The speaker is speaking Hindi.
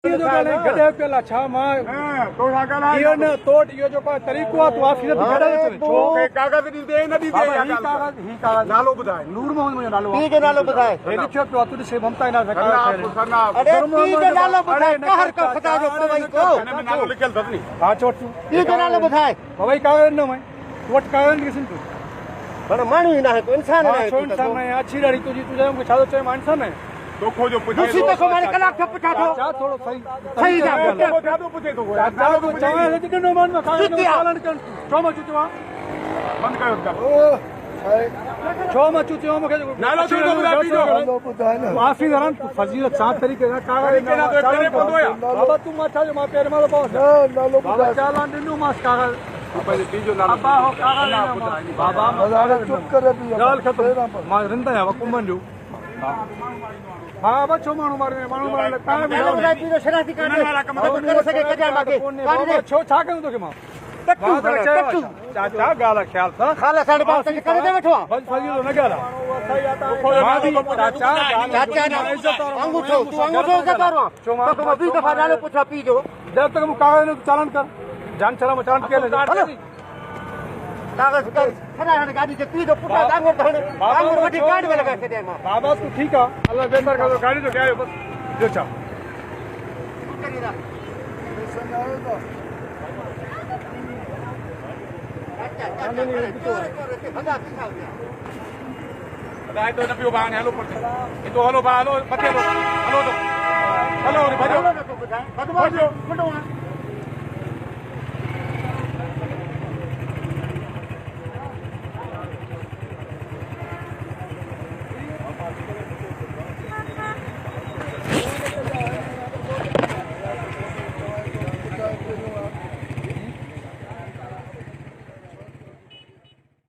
ये जो गाने गडे पेला छा मां तो छा गाना इयो न तोड़ इयो जो को तरीको आ तो ऑफिस में गडे चले छो के कागज दी दे न दी दे ही कागज नालो बुधाए नूर मोहम्मद मुझे नालो पी जो नालो बुधाए हे लिखियो पे तू से ममता ना सरना अरे पी जो नालो बुधाए कहर का खता जो भाई को में नालो लिखल थनी हां छोट तू पी जो नालो बुधाए भाई कागज न मैं वोट कागज किसिन तू पर मानू ही ना है तो इंसान है तो इंसान है अच्छी लड़ी तुझी तुझे हम छादो चाहे इंसान है तो खोजो पूछे उसी को मैंने कलाक से पूछा था चा थोड़ो सही सही जा जादू पूछे तो चा को चाहे लेकिन न मन में कागज में पालन कर चोमा चुचवा बंद कयो कर ओ चोमा चुचवा में नालो तो बुधाई जो माफी दरन फजीलत सात तरीके का कागज के ना तो करे पदो या बाबा तू माथा जो मा पैर मारो पास नालो बाबा चालान दिनु मास कागज बीजो नालो अब्बा हो कागज ना बाबा मजाक चुप कर दी गाल खत्म मा रंदा है कुमन जो हां बच्चो मानो मारे लगता है नालो पी जो शराती कर कर सके कजा माके बाबा छो छा करूं तो के मां टट्टू चाचा गाला ख्याल था खाला 5.5 तक कर दे बैठो बस फजीलो न गाला चाचा चाचा अंगूठो तू अंगूठो से करवा तो को 20 दफा नालो पूछा पी जो जब तक कागज चालान कर जान चला मचान के ले कागज कर खड़ा है गाड़ी से पी जो पुटा डांगोर धने डांगोर वठी गाड़ी में लगा के दे मां बाबा तू ठीक है अल्लाह बेहतर कर दो गाड़ी तो क्या है बस जो चा दाई तो न पियो बाण हेलो पर तो हलो बा हलो पते हलो हलो तो हलो रे भाजो बदमाश बदो